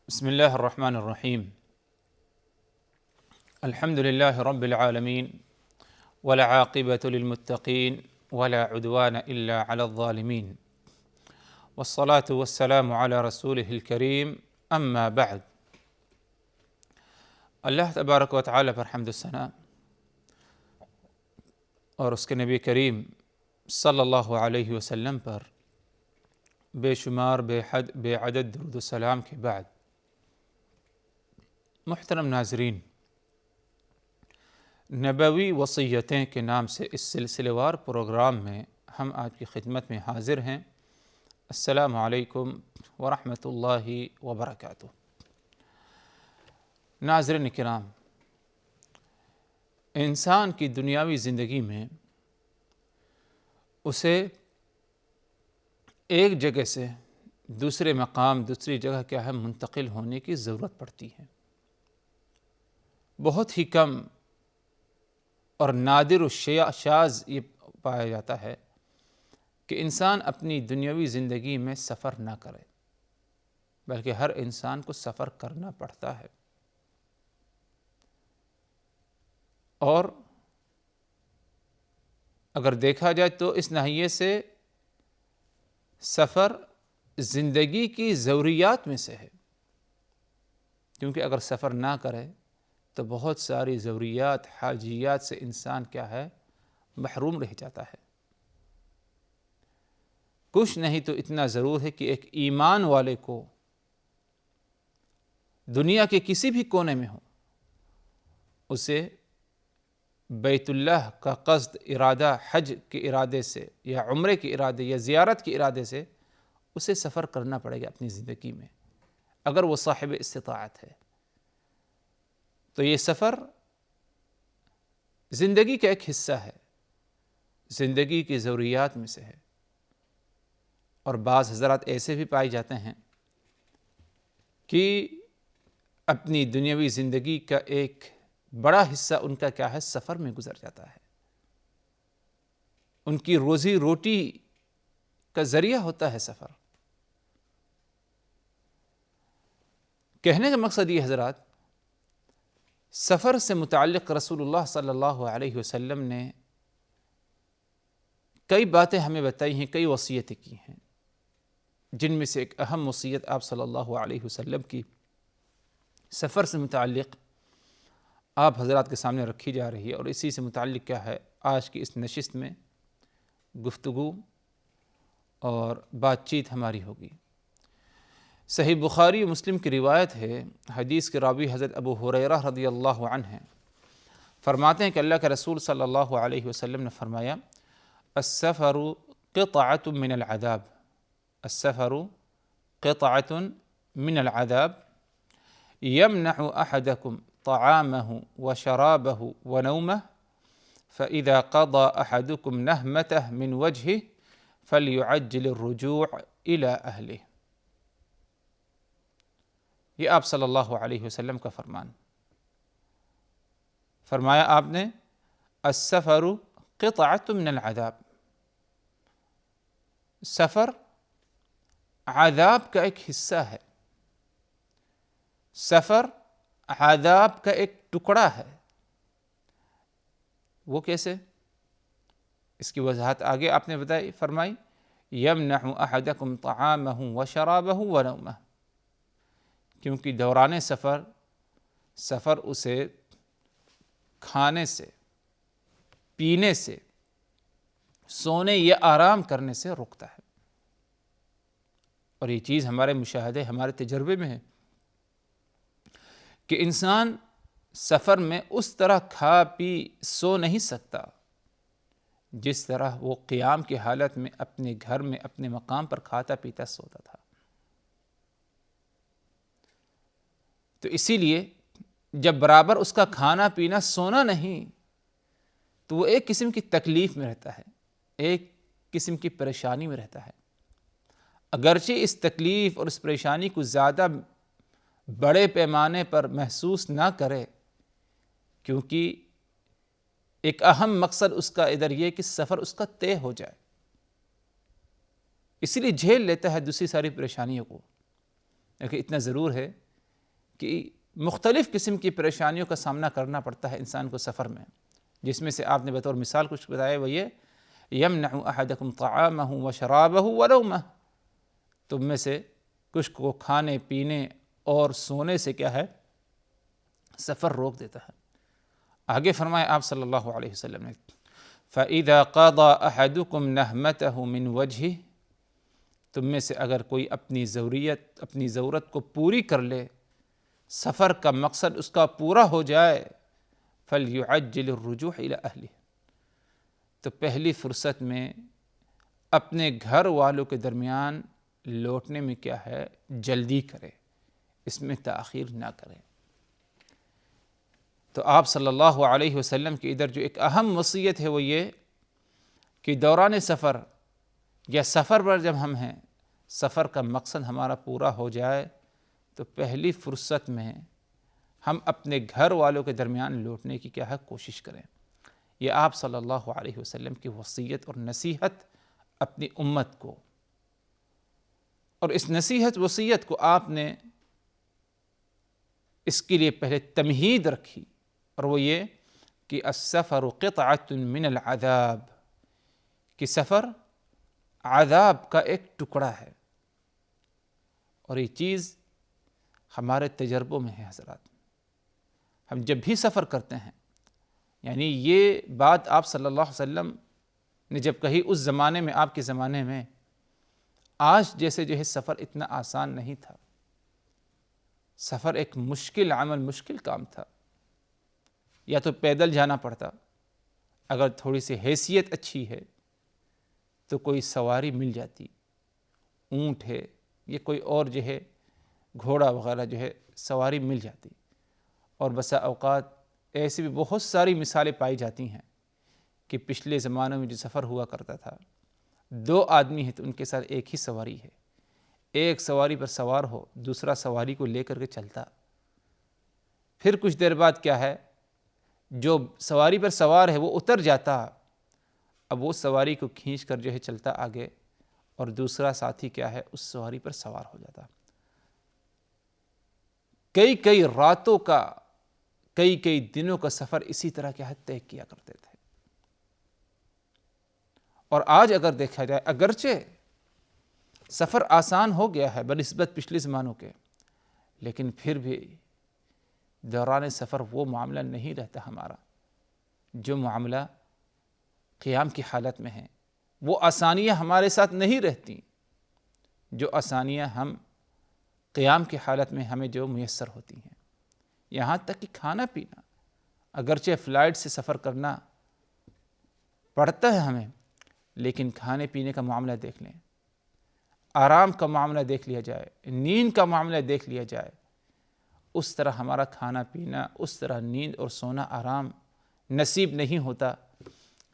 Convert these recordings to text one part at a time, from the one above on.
بسم الله الرحمن الرحيم. الحمد لله رب العالمين والعاقبة للمتقين ولا عدوان إلا على الظالمين، والصلاة والسلام على رسوله الكريم، أما بعد۔ اللہ تبارک و تعالی پر حمد و ثنا اور اس کے نبی کریم صلی اللہ علیہ وسلم پر بے شمار بے حد بے عدد درود و سلام کے بعد، محترم ناظرین، نبوی وصیتیں کے نام سے اس سلسلے وار پروگرام میں ہم آپ کی خدمت میں حاضر ہیں۔ السلام علیکم ورحمۃ اللہ وبرکاتہ۔ ناظرین کرام، انسان کی دنیاوی زندگی میں اسے ایک جگہ سے دوسرے مقام، دوسری جگہ کیا ہے منتقل ہونے کی ضرورت پڑتی ہے۔ بہت ہی کم اور نادر و شاذ یہ پایا جاتا ہے کہ انسان اپنی دنیاوی زندگی میں سفر نہ کرے، بلکہ ہر انسان کو سفر کرنا پڑتا ہے۔ اور اگر دیکھا جائے تو اس ناحیے سے سفر زندگی کی ضروریات میں سے ہے، کیونکہ اگر سفر نہ کرے تو بہت ساری ضروریات، حاجیات سے انسان کیا ہے محروم رہ جاتا ہے۔ کچھ نہیں تو اتنا ضرور ہے کہ ایک ایمان والے کو دنیا کے کسی بھی کونے میں ہو، اسے بیت اللہ کا قصد، ارادہ، حج کے ارادے سے یا عمرے کے ارادے یا زیارت کے ارادے سے اسے سفر کرنا پڑے گا اپنی زندگی میں، اگر وہ صاحب استطاعت ہے۔ تو یہ سفر زندگی کا ایک حصہ ہے، زندگی کی ضروریات میں سے ہے۔ اور بعض حضرات ایسے بھی پائے جاتے ہیں کہ اپنی دنیاوی زندگی کا ایک بڑا حصہ ان کا کیا ہے سفر میں گزر جاتا ہے۔ ان کی روزی روٹی کا ذریعہ ہوتا ہے سفر۔ کہنے کا مقصد یہ حضرات، سفر سے متعلق رسول اللہ صلی اللہ علیہ وسلم نے کئی باتیں ہمیں بتائی ہیں، کئی وصیتیں کی ہیں، جن میں سے ایک اہم وصیت آپ صلی اللہ علیہ وسلم کی سفر سے متعلق آپ حضرات کے سامنے رکھی جا رہی ہے، اور اسی سے متعلق کیا ہے آج کی اس نشست میں گفتگو اور بات چیت ہماری ہوگی۔ صحیح بخاری و مسلم کی روایت ہے، حدیث کے راوی حضرت ابو ہریرہ رضی اللہ عنہ ہیں، فرماتے ہیں کہ اللہ کے رسول صلی اللہ علیہ وسلم نے فرمایا، السفر قطعۃ من العذاب، السفر قطعۃ من العذاب یمنع احدکم طعامه وشرابه ونومه فإذا قضى احدکم نہمته من وجهه فليعجل الرجوع إلى أهله۔ یہ آپ صلی اللہ علیہ وسلم کا فرمان۔ فرمایا آپ نے السفر قطعۃ من العذاب، سفر عذاب کا ایک حصہ ہے، سفر عذاب کا ایک ٹکڑا ہے۔ وہ کیسے؟ اس کی وضاحت آگے آپ نے بتائی، فرمائی یمنع احدکم طعامہ وشرابہ ونومہ، کیونکہ دوران سفر اسے کھانے سے، پینے سے، سونے یا آرام کرنے سے روکتا ہے۔ اور یہ چیز ہمارے مشاہدے، ہمارے تجربے میں ہے کہ انسان سفر میں اس طرح کھا پی سو نہیں سکتا جس طرح وہ قیام کی حالت میں اپنے گھر میں اپنے مقام پر کھاتا پیتا سوتا تھا۔ تو اسی لیے جب برابر اس کا کھانا پینا سونا نہیں، تو وہ ایک قسم کی تکلیف میں رہتا ہے، ایک قسم کی پریشانی میں رہتا ہے۔ اگرچہ اس تکلیف اور اس پریشانی کو زیادہ بڑے پیمانے پر محسوس نہ کرے، کیونکہ ایک اہم مقصد اس کا ادھر یہ کہ سفر اس کا طے ہو جائے، اسی لیے جھیل لیتا ہے دوسری ساری پریشانیوں کو، لیکن اتنا ضرور ہے کہ مختلف قسم کی پریشانیوں کا سامنا کرنا پڑتا ہے انسان کو سفر میں، جس میں سے آپ نے بطور مثال کچھ بتایا، وہ یہ یمنع احدکم طعامہ وشرابہ ونومہ، تم میں سے کچھ کو کھانے پینے اور سونے سے کیا ہے سفر روک دیتا ہے۔ آگے فرمایا آپ صلی اللہ علیہ وسلم نے فَإِذَا قَضَى أَحَدُكُمْ نَهْمَتَهُ مِنْ وَجْهِهِ، تم میں سے اگر کوئی اپنی ضرورت کو پوری کر لے، سفر کا مقصد اس کا پورا ہو جائے، فَلْيُعَجِّلِ الرُّجُوعَ إِلَىٰ أَهْلِهِ، تو پہلی فرصت میں اپنے گھر والوں کے درمیان لوٹنے میں کیا ہے جلدی کرے، اس میں تاخیر نہ کرے۔ تو آپ صلی اللہ علیہ وسلم کی ادھر جو ایک اہم وصیت ہے وہ یہ کہ دوران سفر یا سفر پر جب ہم ہیں، سفر کا مقصد ہمارا پورا ہو جائے تو پہلی فرصت میں ہم اپنے گھر والوں کے درمیان لوٹنے کی کیا ہے کوشش کریں۔ یہ آپ صلی اللہ علیہ وسلم کی وصیت اور نصیحت اپنی امت کو، اور اس نصیحت وصیت کو آپ نے اس کے لیے پہلے تمہید رکھی، اور وہ یہ کہ السفر قطعۃ من العذاب، کہ سفر عذاب کا ایک ٹکڑا ہے، اور یہ چیز ہمارے تجربوں میں ہے حضرات۔ ہم جب بھی سفر کرتے ہیں، یعنی یہ بات آپ صلی اللہ علیہ وسلم نے جب کہی اس زمانے میں، آپ کے زمانے میں آج جیسے جو ہے سفر اتنا آسان نہیں تھا، سفر ایک مشکل عمل، مشکل کام تھا، یا تو پیدل جانا پڑتا، اگر تھوڑی سی حیثیت اچھی ہے تو کوئی سواری مل جاتی، اونٹ ہے یا کوئی اور جو ہے گھوڑا وغیرہ جو ہے سواری مل جاتی، اور بسا اوقات ایسی بھی بہت ساری مثالیں پائی جاتی ہیں کہ پچھلے زمانوں میں جو سفر ہوا کرتا تھا، 2 آدمی ہیں تو ان کے ساتھ ایک ہی سواری ہے، ایک سواری پر سوار ہو، دوسرا سواری کو لے کر کے چلتا، پھر کچھ دیر بعد کیا ہے جو سواری پر سوار ہے وہ اتر جاتا، اب وہ سواری کو کھینچ کر جو ہے چلتا آگے، اور دوسرا ساتھی کیا ہے اس سواری پر سوار ہو جاتا۔ کئی راتوں کا، کئی دنوں کا سفر اسی طرح کیا ہے طے کیا کرتے تھے۔ اور آج اگر دیکھا جائے، اگرچہ سفر آسان ہو گیا ہے بنسبت پچھلے زمانوں کے، لیکن پھر بھی دوران سفر وہ معاملہ نہیں رہتا ہمارا جو معاملہ قیام کی حالت میں ہے، وہ آسانیاں ہمارے ساتھ نہیں رہتی جو آسانیاں ہم قیام کی حالت میں ہمیں جو میسر ہوتی ہیں۔ یہاں تک کہ کھانا پینا، اگرچہ فلائٹ سے سفر کرنا پڑتا ہے ہمیں، لیکن کھانے پینے کا معاملہ دیکھ لیں، آرام کا معاملہ دیکھ لیا جائے، نیند کا معاملہ دیکھ لیا جائے، اس طرح ہمارا کھانا پینا، اس طرح نیند اور سونا آرام نصیب نہیں ہوتا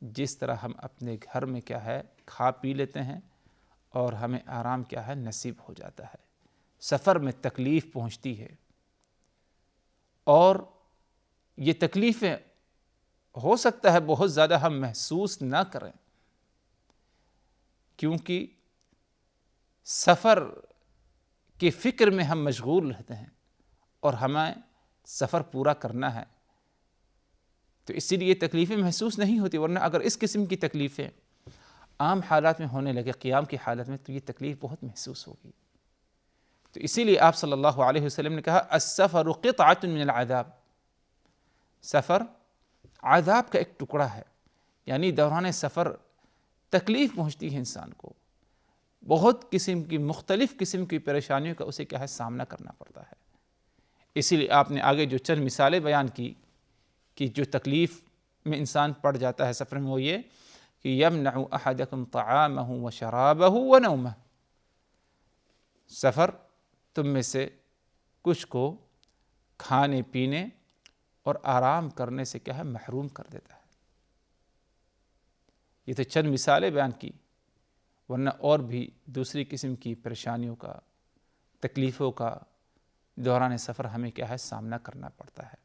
جس طرح ہم اپنے گھر میں کیا ہے کھا پی لیتے ہیں اور ہمیں آرام کیا ہے نصیب ہو جاتا ہے۔ سفر میں تکلیف پہنچتی ہے، اور یہ تکلیفیں ہو سکتا ہے بہت زیادہ ہم محسوس نہ کریں، کیونکہ سفر کی فکر میں ہم مشغول رہتے ہیں اور ہمیں سفر پورا کرنا ہے، تو اسی لیے تکلیفیں محسوس نہیں ہوتی، ورنہ اگر اس قسم کی تکلیفیں عام حالات میں ہونے لگے، قیام کی حالت میں، تو یہ تکلیف بہت محسوس ہوگی۔ تو اسی لیے آپ صلی اللہ علیہ وسلم نے کہا السفر قطعۃ من العذاب، سفر عذاب کا ایک ٹکڑا ہے، یعنی دوران سفر تکلیف پہنچتی ہے انسان کو، بہت قسم کی مختلف قسم کی پریشانیوں کا اسے کیا ہے سامنا کرنا پڑتا ہے۔ اسی لیے آپ نے آگے جو چند مثالیں بیان کی کہ جو تکلیف میں انسان پڑ جاتا ہے سفر میں، وہ یہ کہ یمنع احدکم طعامہ وشرابہ ونومہ، سفر تم میں سے کچھ کو کھانے پینے اور آرام کرنے سے کیا ہے محروم کر دیتا ہے۔ یہ تو چند مثالیں بیان کی، ورنہ اور بھی دوسری قسم کی پریشانیوں کا، تکلیفوں کا دوران سفر ہمیں کیا ہے سامنا کرنا پڑتا ہے۔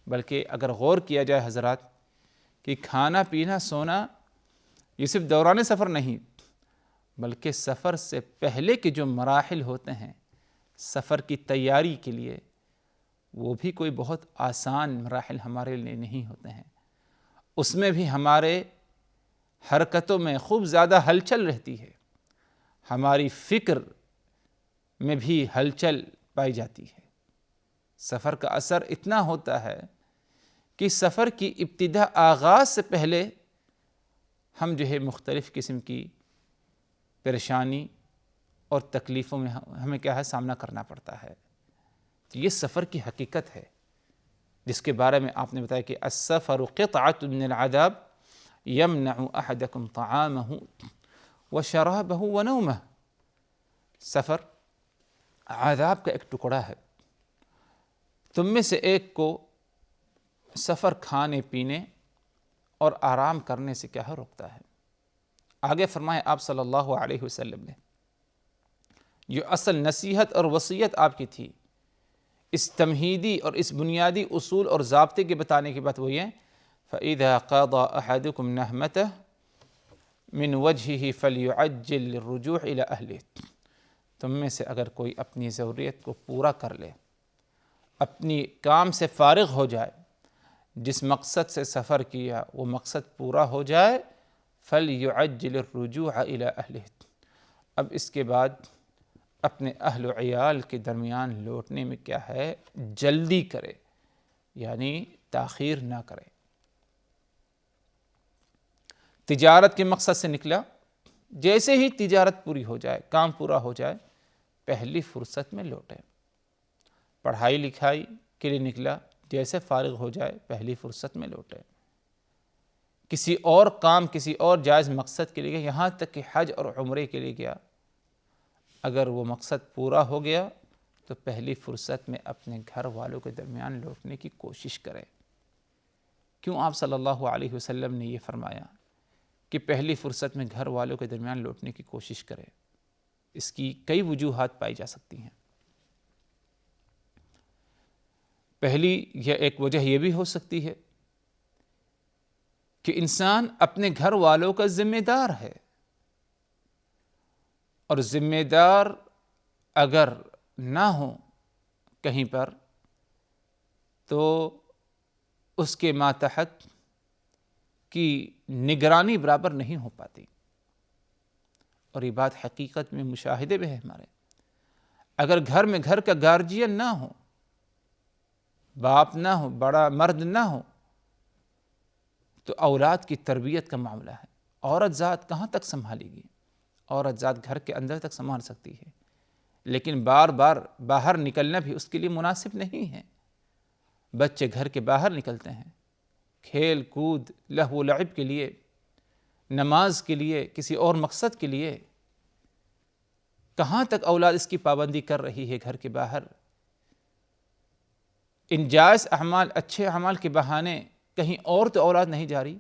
بلکہ اگر غور کیا جائے حضرات کہ کھانا پینا سونا یہ صرف دوران سفر نہیں، بلکہ سفر سے پہلے کے جو مراحل ہوتے ہیں، سفر کی تیاری کے لیے وہ بھی کوئی بہت آسان مراحل ہمارے لیے نہیں ہوتے ہیں، اس میں بھی ہمارے حرکتوں میں خوب زیادہ ہلچل رہتی ہے، ہماری فکر میں بھی ہلچل پائی جاتی ہے۔ سفر کا اثر اتنا ہوتا ہے کہ سفر کی ابتدا آغاز سے پہلے ہم جو ہے مختلف قسم کی پریشانی اور تکلیفوں میں ہمیں کیا ہے سامنا کرنا پڑتا ہے۔ تو یہ سفر کی حقیقت ہے جس کے بارے میں آپ نے بتایا کہ السفر قطعۃ من العذاب یمنع احدکم طعامہ وشرابہ ونومہ۔ سفر عذاب کا ایک ٹکڑا ہے، تم میں سے ایک کو سفر کھانے پینے اور آرام کرنے سے کیا ہے روکتا ہے۔ آگے فرمائے آپ صلی اللہ علیہ وسلم نے جو اصل نصیحت اور وصیت آپ کی تھی، اس تمہیدی اور اس بنیادی اصول اور ضابطے کے بتانے کے بعد وہ یہ فَإِذَا قَضَى أَحَدُكُمْ نَهْمَتَهُ مِنْ وَجْهِهِ فَلْيُعَجِّلْ لِلرُّجُوعِ إِلَى أَهْلِهِ۔ تم میں سے اگر کوئی اپنی ضروریت کو پورا کر لے، اپنی کام سے فارغ ہو جائے، جس مقصد سے سفر کیا وہ مقصد پورا ہو جائے، فَلْيُعَجِّلِ الرُّجُوعَ إِلَى أَهْلِهِ، اب اس کے بعد اپنے اہل و عیال کے درمیان لوٹنے میں کیا ہے جلدی کرے، یعنی تاخیر نہ کرے۔ تجارت کے مقصد سے نکلا، جیسے ہی تجارت پوری ہو جائے، کام پورا ہو جائے، پہلی فرصت میں لوٹے۔ پڑھائی لکھائی کے لیے نکلا، جیسے فارغ ہو جائے پہلی فرصت میں لوٹے۔ کسی اور کام، کسی اور جائز مقصد کے لیے گیا، یہاں تک کہ حج اور عمرے کے لیے گیا، اگر وہ مقصد پورا ہو گیا تو پہلی فرصت میں اپنے گھر والوں کے درمیان لوٹنے کی کوشش کرے۔ کیوں آپ صلی اللہ علیہ وسلم نے یہ فرمایا کہ پہلی فرصت میں گھر والوں کے درمیان لوٹنے کی کوشش کرے؟ اس کی کئی وجوہات پائی جا سکتی ہیں۔ پہلی ایک وجہ یہ بھی ہو سکتی ہے کہ انسان اپنے گھر والوں کا ذمہ دار ہے، اور ذمہ دار اگر نہ ہو کہیں پر تو اس کے ماتحت کی نگرانی برابر نہیں ہو پاتی، اور یہ بات حقیقت میں مشاہدے میں ہے ہمارے۔ اگر گھر میں گھر کا گارجین نہ ہو، باپ نہ ہو، بڑا مرد نہ ہو، تو اولاد کی تربیت کا معاملہ ہے۔ عورت ذات کہاں تک سنبھالے گی؟ عورت ذات گھر کے اندر تک سنبھال سکتی ہے، لیکن بار بار باہر نکلنا بھی اس کے لیے مناسب نہیں ہے۔ بچے گھر کے باہر نکلتے ہیں کھیل کود، لہو و لعب کے لیے، نماز کے لیے، کسی اور مقصد کے لیے۔ کہاں تک اولاد اس کی پابندی کر رہی ہے گھر کے باہر؟ ان جائز اعمال، اچھے اعمال کے بہانے کہیں اور تو اولاد نہیں جا رہی،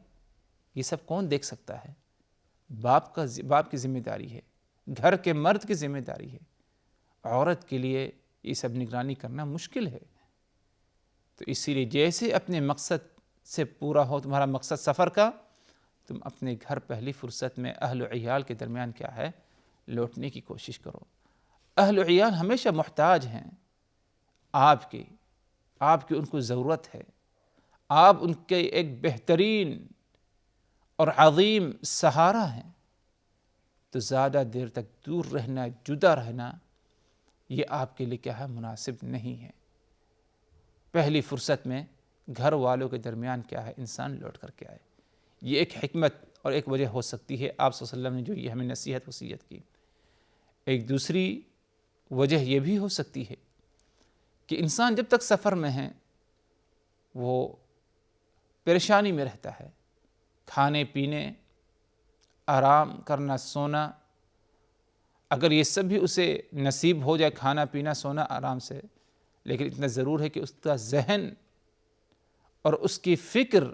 یہ سب کون دیکھ سکتا ہے؟ باپ کی ذمہ داری ہے، گھر کے مرد کی ذمہ داری ہے۔ عورت کے لیے یہ سب نگرانی کرنا مشکل ہے۔ تو اسی لیے جیسے اپنے مقصد سے پورا ہو تمہارا مقصد سفر کا، تم اپنے گھر پہلی فرصت میں اہل و عیال کے درمیان کیا ہے لوٹنے کی کوشش کرو۔ اہل و عیال ہمیشہ محتاج ہیں آپ کی ان کو ضرورت ہے، آپ ان کے ایک بہترین اور عظیم سہارا ہیں۔ تو زیادہ دیر تک دور رہنا، جدا رہنا، یہ آپ کے لیے کیا ہے مناسب نہیں ہے۔ پہلی فرصت میں گھر والوں کے درمیان کیا ہے انسان لوٹ کر کے آئے۔ یہ ایک حکمت اور ایک وجہ ہو سکتی ہے آپ صلی اللہ علیہ وسلم نے جو یہ ہمیں نصیحت وصیت کی۔ ایک دوسری وجہ یہ بھی ہو سکتی ہے کہ انسان جب تک سفر میں ہے وہ پریشانی میں رہتا ہے، کھانے پینے، آرام کرنا، سونا، اگر یہ سب بھی اسے نصیب ہو جائے، کھانا پینا سونا آرام سے، لیکن اتنا ضرور ہے کہ اس کا ذہن اور اس کی فکر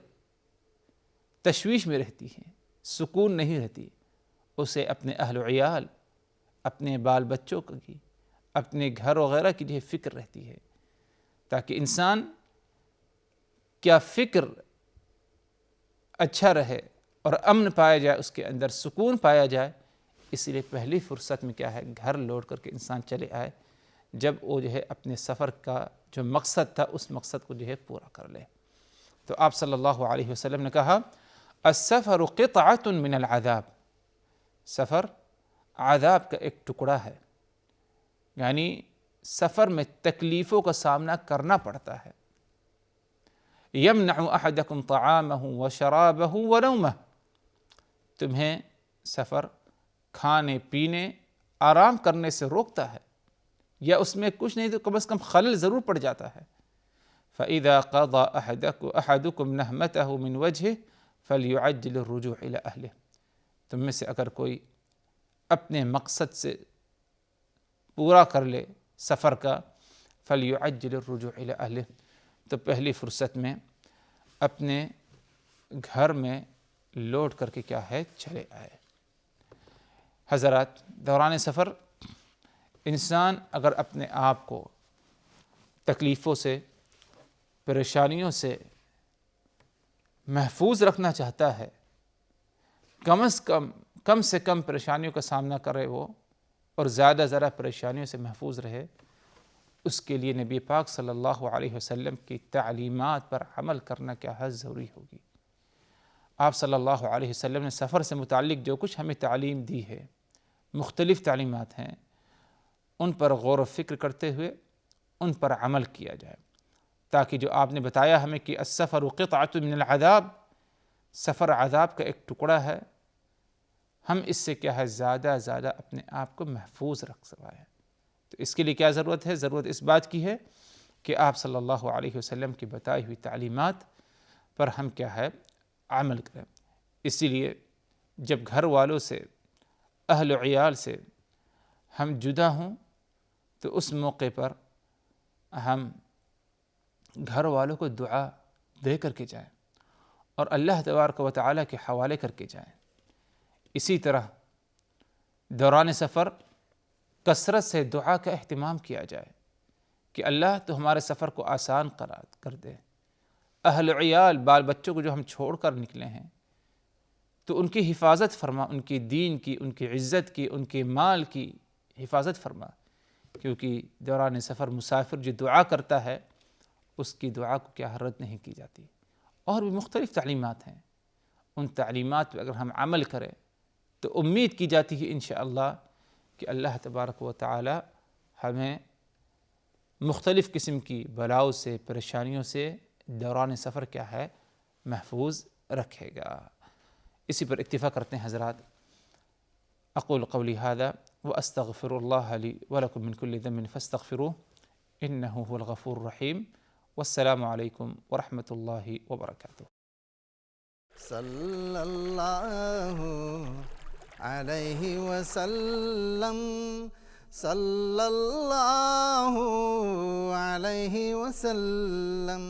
تشویش میں رہتی ہے، سکون نہیں رہتی۔ اسے اپنے اہل و عیال، اپنے بال بچوں کی، اپنے گھر وغیرہ کی جو فکر رہتی ہے، تاکہ انسان کیا فکر اچھا رہے اور امن پایا جائے، اس کے اندر سکون پایا جائے۔ اس لیے پہلی فرصت میں کیا ہے گھر لوٹ کر کے انسان چلے آئے جب وہ جو ہے اپنے سفر کا جو مقصد تھا اس مقصد کو جو ہے پورا کر لے۔ تو آپ صلی اللہ علیہ وسلم نے کہا السفر قطعۃ من العذاب، سفر عذاب کا ایک ٹکڑا ہے، یعنی سفر میں تکلیفوں کا سامنا کرنا پڑتا ہے۔ یمنع احدکم طعامہ وشرابہ ونومہ، تمہیں سفر کھانے پینے آرام کرنے سے روکتا ہے، یا اس میں کچھ نہیں تو کم از کم خلل ضرور پڑ جاتا ہے۔ فَإِذَا قَضَى أَحَدُكُمْ نَهْمَتَهُ مِنْ وَجْهِهِ فَلْيُعَجِّلِ الرُّجُوعَ إِلَى أَهْلِهِ، تم میں سے اگر کوئی اپنے مقصد سے پورا کر لے سفر کا، فَلْيُعَجِّلِ الرُّجُوعَ إِلَى أَهْلِهِ، تو پہلی فرصت میں اپنے گھر میں لوٹ کر کے کیا ہے چلے آئے۔ حضرات، دوران سفر انسان اگر اپنے آپ کو تکلیفوں سے، پریشانیوں سے محفوظ رکھنا چاہتا ہے، کم سے کم پریشانیوں کا سامنا کرے وہ، اور زیادہ پریشانیوں سے محفوظ رہے، اس کے لیے نبی پاک صلی اللہ علیہ وسلم کی تعلیمات پر عمل کرنا کیا ہے ضروری ہوگی۔ آپ صلی اللہ علیہ وسلم نے سفر سے متعلق جو کچھ ہمیں تعلیم دی ہے، مختلف تعلیمات ہیں، ان پر غور و فکر کرتے ہوئے ان پر عمل کیا جائے، تاکہ جو آپ نے بتایا ہمیں کہ السفر قطعۃ من العذاب، سفر عذاب کا ایک ٹکڑا ہے، ہم اس سے کیا ہے زیادہ اپنے آپ کو محفوظ رکھ سکیں۔ تو اس کے لیے کیا ضرورت ہے؟ ضرورت اس بات کی ہے کہ آپ صلی اللہ علیہ وسلم کی بتائی ہوئی تعلیمات پر ہم کیا ہے عمل کریں۔ اسی لیے جب گھر والوں سے، اہل و عیال سے ہم جدا ہوں تو اس موقع پر ہم گھر والوں کو دعا دے کر کے جائیں اور اللہ تبارک و تعالیٰ کے حوالے کر کے جائیں۔ اسی طرح دوران سفر کثرت سے دعا کا اہتمام کیا جائے کہ اللہ تو ہمارے سفر کو آسان کر دے۔ اہل عیال، بال بچوں کو جو ہم چھوڑ کر نکلے ہیں تو ان کی حفاظت فرما، ان کی دین کی، ان کی عزت کی، ان کے مال کی حفاظت فرما، کیونکہ دوران سفر مسافر جو دعا کرتا ہے اس کی دعا کو کیا رد نہیں کی جاتی۔ اور بھی مختلف تعلیمات ہیں، ان تعلیمات پہ اگر ہم عمل کریں تو امید کی جاتی ہے انشاءاللہ کہ اللہ تبارک و تعالی ہمیں مختلف قسم کی بلاؤں سے، پریشانیوں سے دوران سفر کیا ہے محفوظ رکھے گا۔ اسی پر اکتفا کرتے ہیں حضرات۔ اقول قولی ھذا واستغفر اللہ لی ولکم من کل ذنب فاستغفروہ انہ هو الغفور الرحیم، والسلام علیکم ورحمۃ اللہ وبرکاتہ۔ صلی اللہ علیہ وسلم، صلی اللہ علیہ وسلم۔